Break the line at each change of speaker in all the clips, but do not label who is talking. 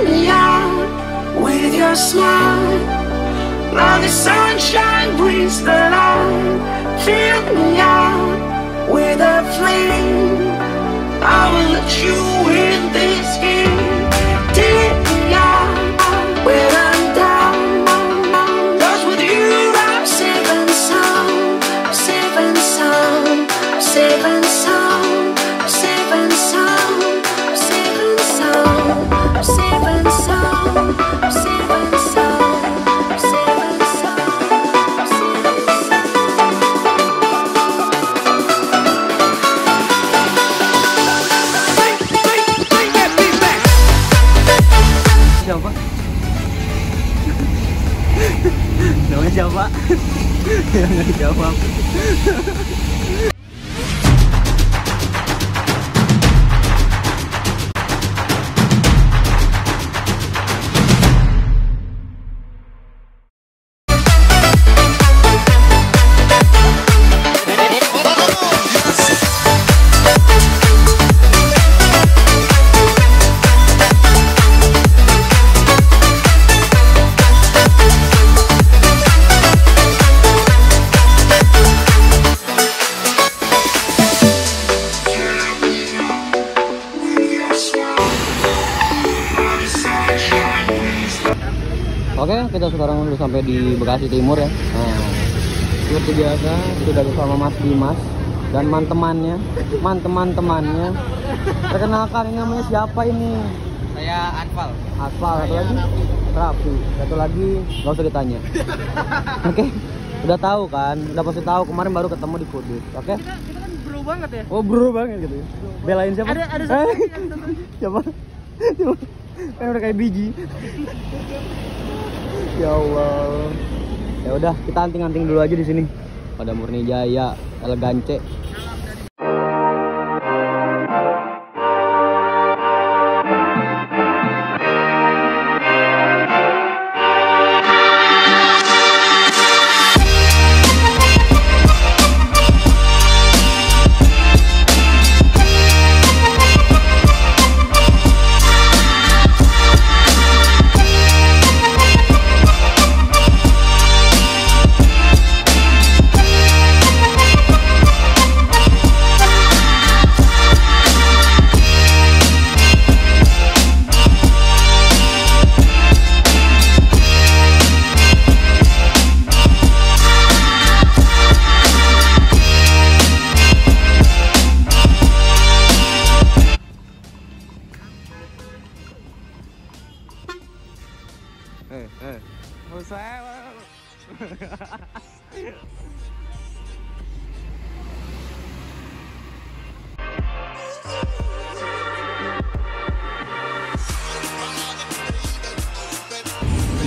me out with your smile. Now the sunshine brings the light. Fill me out with a flame. I will let you in this game. Take me out when I'm down. 'Cause with you I'm safe and sound. Safe and sound. Safe and sound. Safe and sound. Safe and sound. Safe and sound. Safe and sound. Safe and
Siapa? Namanya siapa? Yang jawab. Oke, kita sekarang udah sampai di Bekasi Timur ya. Nah, seperti biasa sudah bersama Mas Dimas dan teman-temannya. Perkenalkan, ini namanya siapa ini?
Saya Anfal.
Asfal, satu lagi Raffi, satu lagi nggak usah ditanya. Oke, udah tahu kan? Udah pasti tahu, kemarin baru ketemu di Kudus. Oke?
Kita kan bro banget ya.
Oh, bro banget gitu ya. Belain siapa?
Ada satu lagi,
Siapa? Kan udah kayak biji. Ya Allah. Ya udah, kita anting-anting dulu aja di sini. Pada Murni Jaya, Elegance.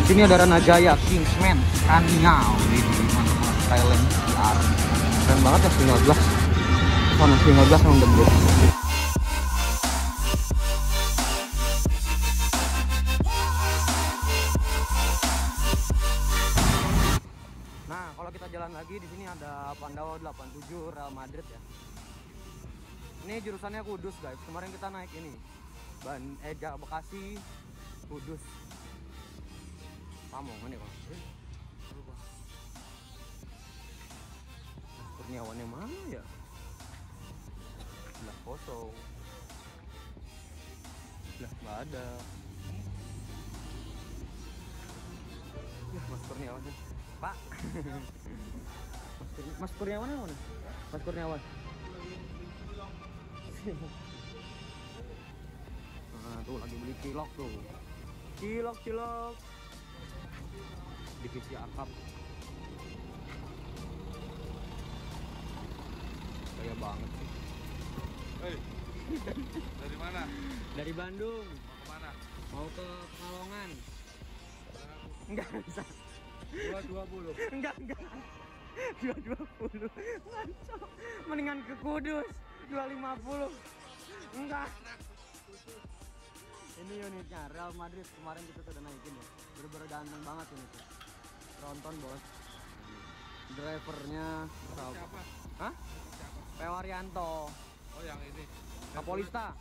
Di sini ada Ranajaya Kingsman Kaniau di mana Thailand PR. Keren banget ya, 15. Sama 15 yang udah bro. Nah, kalau kita jalan lagi di sini ada Pandawa 87 Real Madrid ya. Ini jurusannya Kudus guys. Kemarin kita naik ini Bekasi Kudus. Pamong ini kok. Kurniawannya mana ya? Lah kosong. Lah nggak ada. Mas Kurniawan. Pak. Mas Kurniawan mana? Mas Kurniawan. Nah, tuh lagi beli cilok tuh. Cilok. Divisi akap. Kaya banget sih.
Hei, dari mana?
Dari Bandung.
Mau kemana?
Mau ke Pekalongan. Enggak bisa.
220.
Enggak. 220. Ngaco. Mendingan ke Kudus. 250. Enggak. Ini unitnya Real Madrid, kemarin kita sudah naikin ya. Bener-bener ganteng banget ini tuh. Tronton bos. Drivernya
Siapa?
Hah?
Siapa?
Pewaryanto.
Oh yang ini.
Kapolista.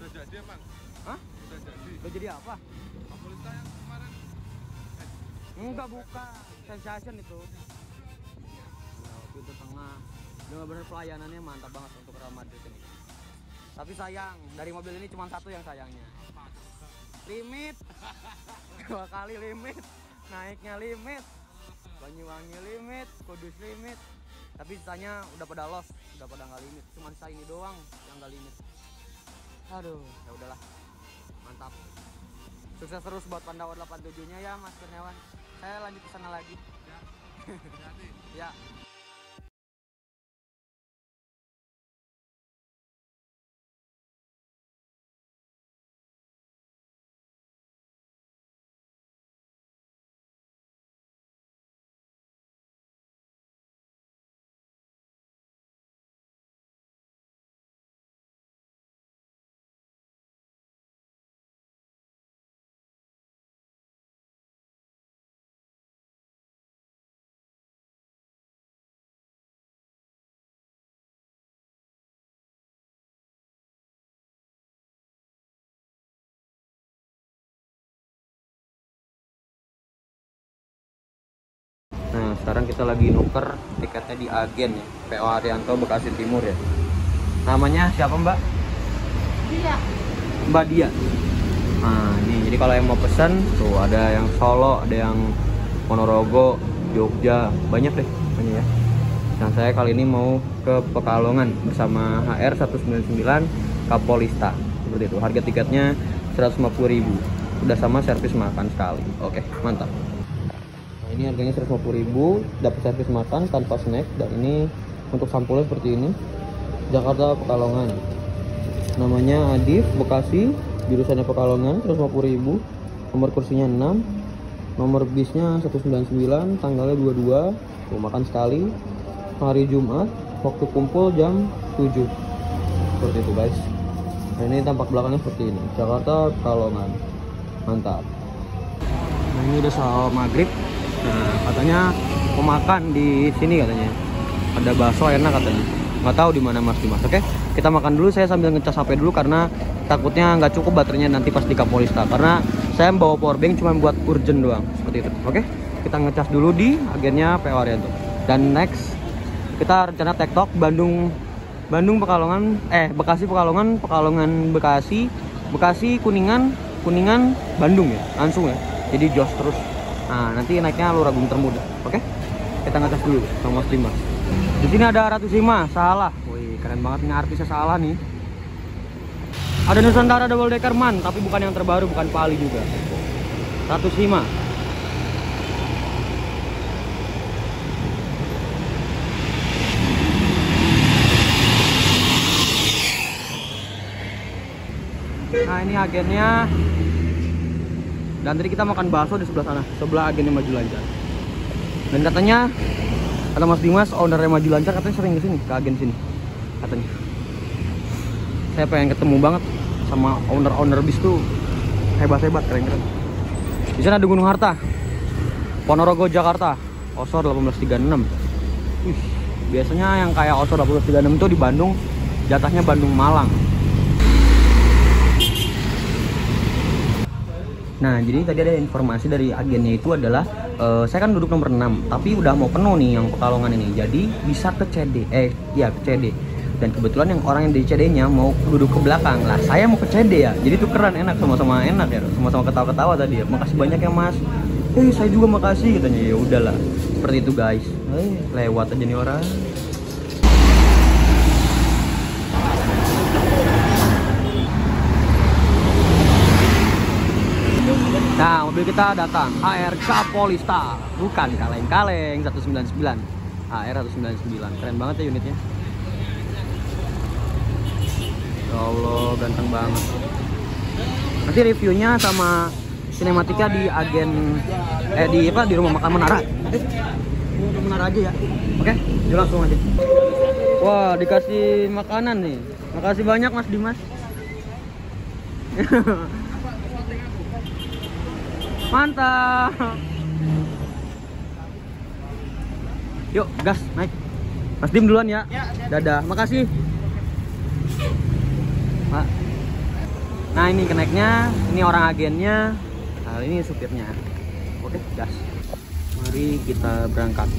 Udah jadi emang?
Hah?
Udah jadi?
Udah jadi apa?
Kapolista yang kemarin?
Enggak, bukan. Sensation itu. Pintu tengah. Bener-bener pelayanannya mantap banget untuk Real Madrid ini. Tapi sayang, dari mobil ini cuma satu yang sayangnya. Limit. 2 kali limit. Naiknya limit. Banyuwangi limit, Kudus limit. Tapi sisanya udah pada los, udah pada nggak limit. Cuman saya ini doang yang nggak limit. Aduh, ya udahlah. Mantap. Sukses terus buat Pandawa 87-nya ya, Mas Kurniawan. Saya lanjut ke sana lagi.
Ya. Hati-hati.
Ya. Nah, sekarang kita lagi nuker tiketnya di agen ya, PO Haryanto Bekasi Timur ya. Namanya siapa, Mbak?
Dia.
Mbak Dia. Nah, ini jadi kalau yang mau pesan tuh ada yang Solo, ada yang Ponorogo, Jogja, banyak deh pokoknya ya. Nah, saya kali ini mau ke Pekalongan bersama HR 199 Kapolista. Seperti itu. Harga tiketnya 150.000. Udah sama servis makan sekali. Oke, mantap. Ini harganya 150.000, dapat servis makan tanpa snack, dan ini untuk sampulnya seperti ini. Jakarta Pekalongan. Namanya Adif Bekasi, jurusannya Pekalongan, 150.000. Nomor kursinya 6. Nomor bisnya 199, tanggalnya 22. Tuh, makan sekali. Hari Jumat, waktu kumpul jam 7. Seperti itu, guys. Nah, ini tampak belakangnya seperti ini. Jakarta Pekalongan. Mantap. Nah, ini udah soal maghrib. Nah, katanya mau makan di sini katanya. Ada bakso enak katanya. Nggak tahu di mana Mas Dimas. Oke, kita makan dulu. Saya sambil ngecas HP dulu karena takutnya nggak cukup baterainya nanti pas di Kapolista. Karena saya bawa powerbank cuma buat urgent doang. Seperti itu. Oke, kita ngecas dulu di agennya PO Haryanto. Dan next kita rencana TikTok Bandung Pekalongan, Bekasi Pekalongan, Pekalongan Bekasi, Bekasi Kuningan Bandung ya, langsung ya. Jadi jos terus. Nah, nanti naiknya Luragung Termuda. Oke? Kita ngetes dulu sama Mas Dimas. Di sini ada Ratu Sima, salah. Wih, keren banget nih artisnya salah nih. Ada Nusantara Double Decker Man, tapi bukan yang terbaru, bukan Pali juga. Ratu Sima. Nah, ini agennya. Dan tadi kita makan bakso di sebelah sana, sebelah agennya Maju Lancar. Dan katanya, kata Mas Dimas, ownernya Maju Lancar katanya sering kesini, ke agen sini, katanya. Saya pengen ketemu banget sama owner bis tuh, hebat-hebat, keren-keren. Di sana ada Gunung Harta, Ponorogo Jakarta, Osor 1836. Biasanya yang kayak Osor 1836 tuh di Bandung, jatahnya Bandung Malang. Nah, jadi tadi ada informasi dari agennya itu adalah saya kan duduk nomor 6, tapi udah mau penuh nih yang Pekalongan ini. Jadi bisa ke CD. Ke CD. Dan kebetulan yang orang yang di CD-nya mau duduk ke belakang. Lah, saya mau ke CD ya. Jadi tuh keren, enak, sama-sama enak ya. Sama-sama ketawa-ketawa tadi ya. Makasih banyak ya, Mas. Saya juga makasih katanya. Ya udahlah. Seperti itu, guys. Lewat aja nih orang. Nah, mobil kita datang, HR Kapolista, bukan kaleng-kaleng 199, HR 199, keren banget ya unitnya. Ya Allah, ganteng banget. Nanti reviewnya sama sinematika di agen, di rumah makan Menara. Menara aja ya, oke? Yuk langsung aja. Wah, dikasih makanan nih, makasih banyak Mas Dimas. Mantap. Yuk, gas, naik. Mas Dim duluan ya. Dadah, makasih. Pak. Nah ini kenaiknya, ini orang agennya, nah ini supirnya. Oke, gas. Mari kita berangkat.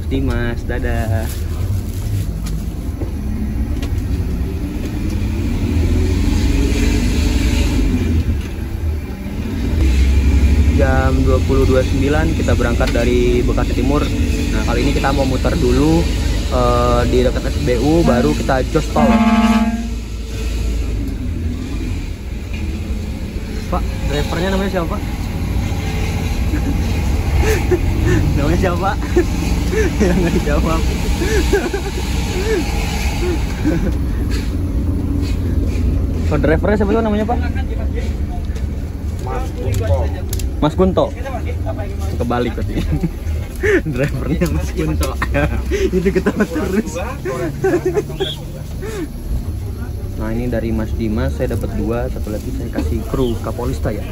Dimas, dadah. Jam 20.29 kita berangkat dari Bekasi Timur. Nah kali ini kita mau muter dulu di dekat SBU, baru kita jos tol. Pak, drivernya namanya siapa? Namanya siapa? Yang nggak dijawab. Pak, drivernya siapa tuh namanya Pak? Mas Kunto. Kebalik berarti. Drivernya Mas Kunto. Itu ketawa terus. Nah ini dari Mas Dimas saya dapat 2, satu lagi saya kasih kru Kapolista ya.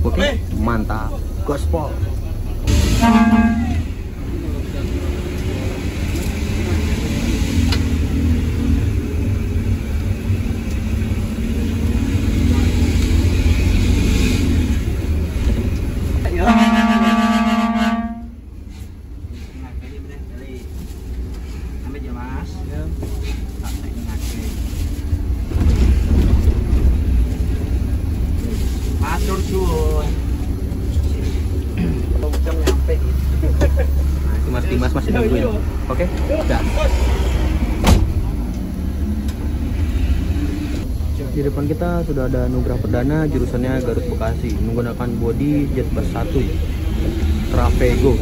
Oke, mantap. Gospel. Nah, itu Mas Dimas masih nungguin. Oke, udah. Di depan kita sudah ada Nugrah Perdana, jurusannya Garut Bekasi, menggunakan bodi Jetbus 1 Travego.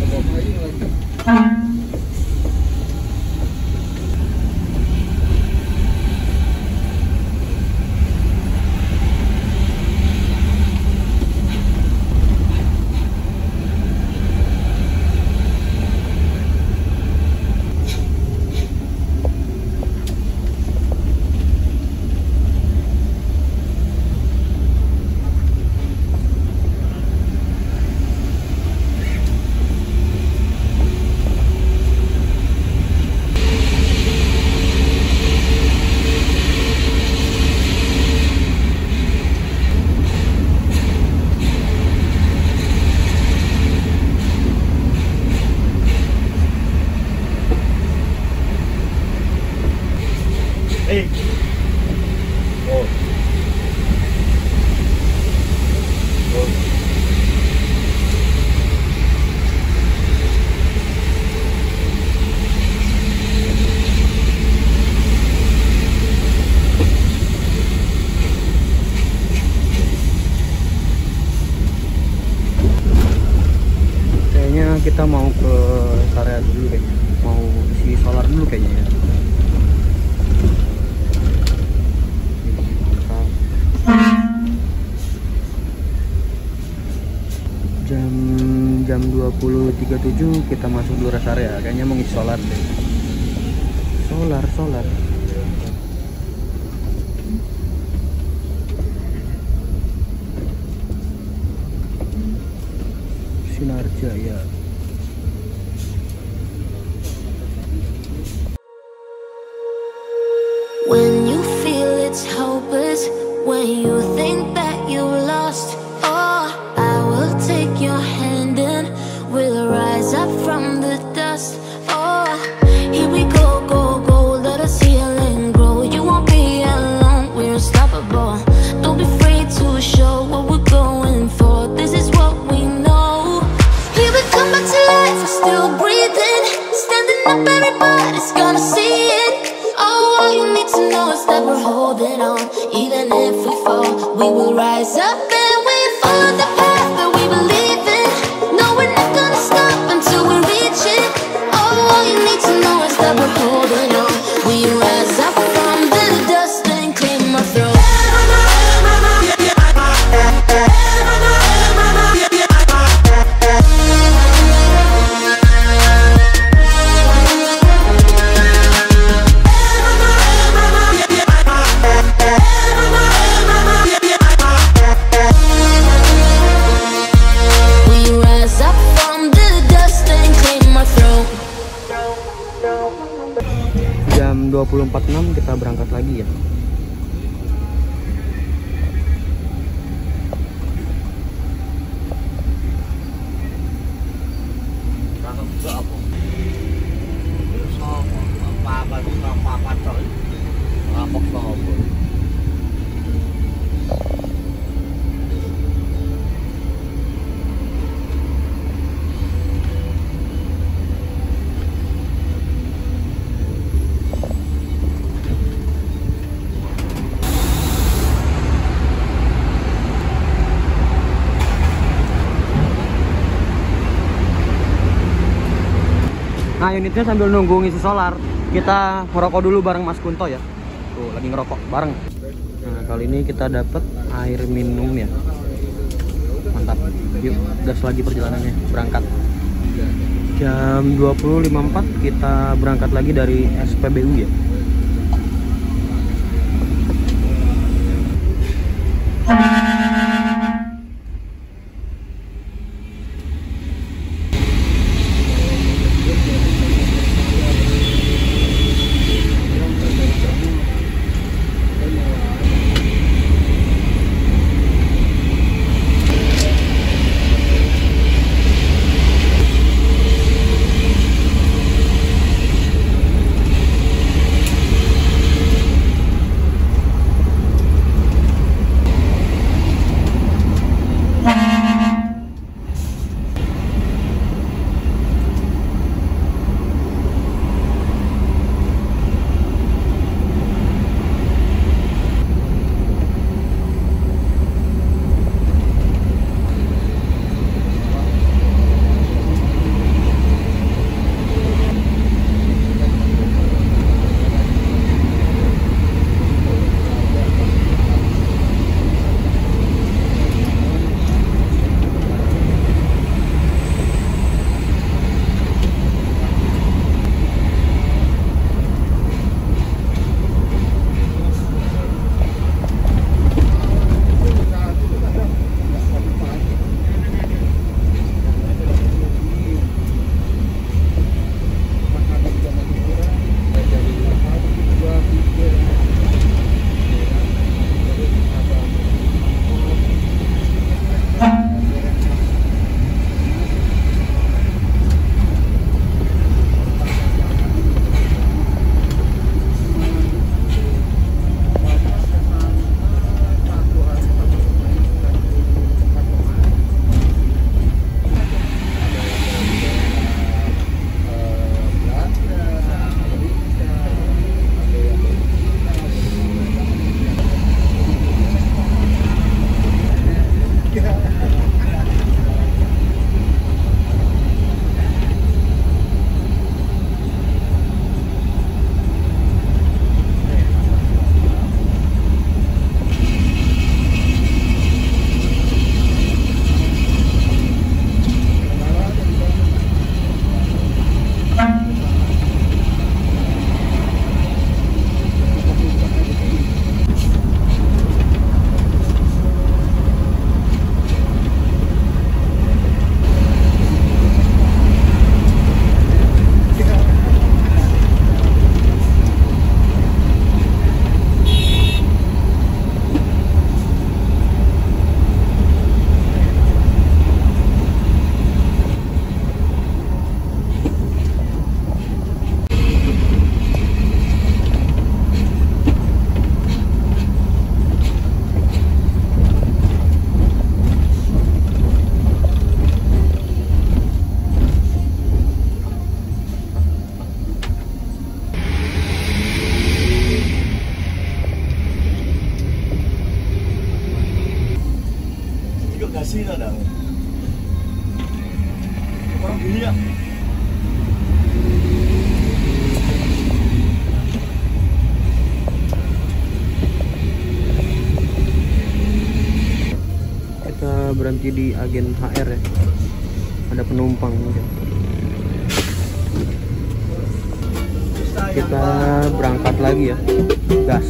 Kita mau ke area dulu kayaknya, mau isi solar dulu kayaknya ya. Jam 20.37 kita masuk dulu rest area, kayaknya mau ngisi solar deh. Solar Sinar Jaya.
When you feel it's hopeless, when you think that you lost, oh, I will take your hand and we'll rise up from the dust. Oh, here we go, go, go, let us heal and grow. You won't be alone, we're unstoppable. Don't be afraid to show what we're going for. This is what we know. Here we come back to life, we're still breathing. Standing up, everybody's gonna see it. All you need to know is that we're holding on. Even if we fall, we will rise up and we follow the path that we believe in. No, we're not gonna stop until we reach it. All you need to know is that we're holding on. We rise up from the dust and claim our throne.
Jam 20.46 kita berangkat lagi ya. unitnya sambil nunggu ngisi solar. Kita ngerokok dulu bareng Mas Kunto ya. Tuh lagi ngerokok bareng. Nah kali ini kita dapat air minum ya. Mantap. Yuk gas lagi perjalanannya. Berangkat. Jam 20.54 kita berangkat lagi dari SPBU ya. Kita berhenti di agen HR ya. Ada penumpang mungkin. Kita berangkat lagi ya. Gas.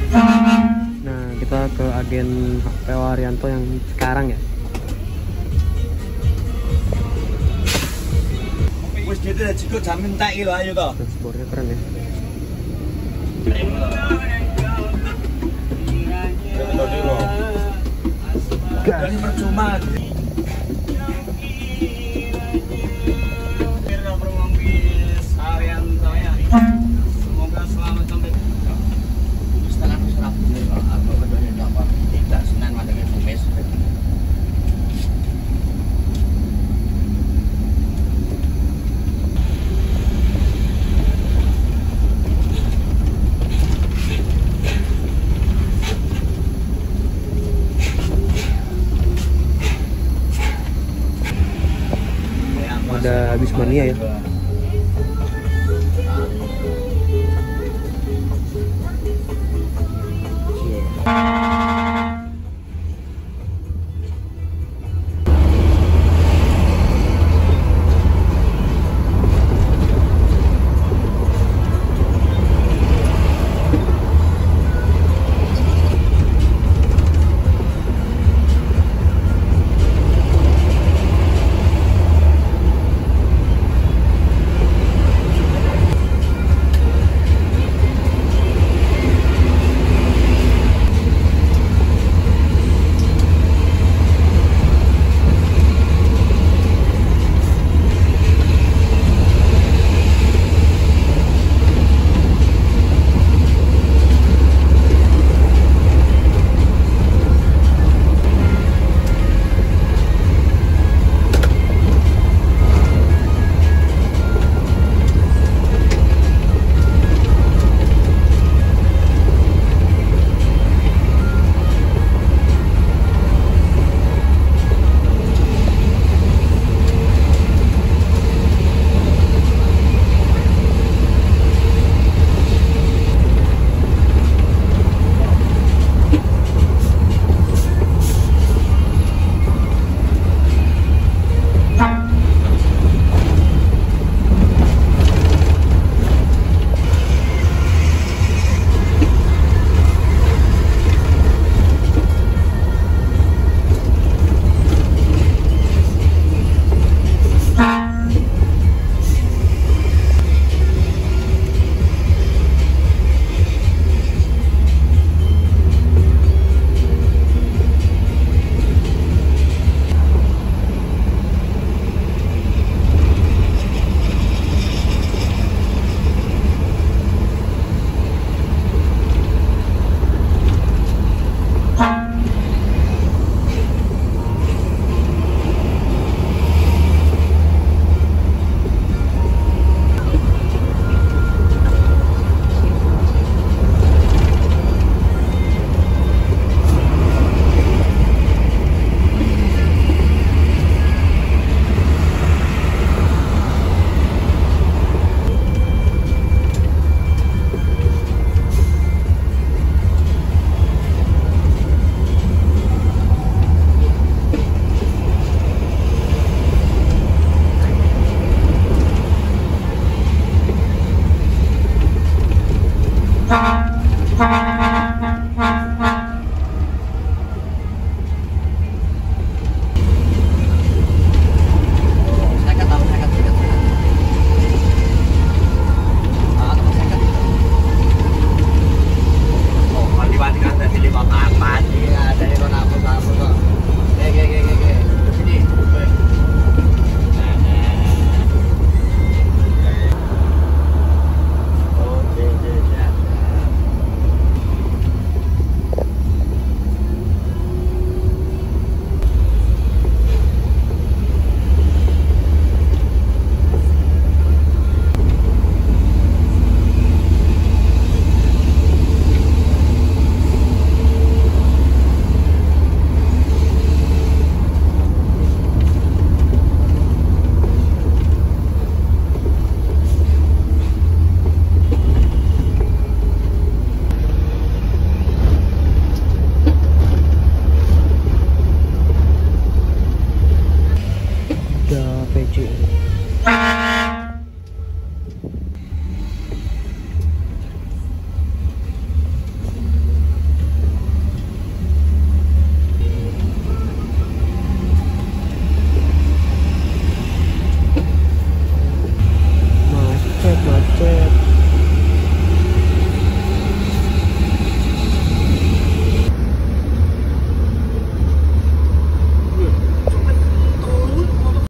Nah, kita ke agen PO Haryanto yang sekarang ya.
Wis gitu ya, jika jamin tak kilo ayo toh.
Dashboardnya keren ya.
Dari percuma.
Semoga selamat sampai setelah serap apa bedanya dapat tidak Senin pada Kamis.
Ada Abismania ya. Yeah.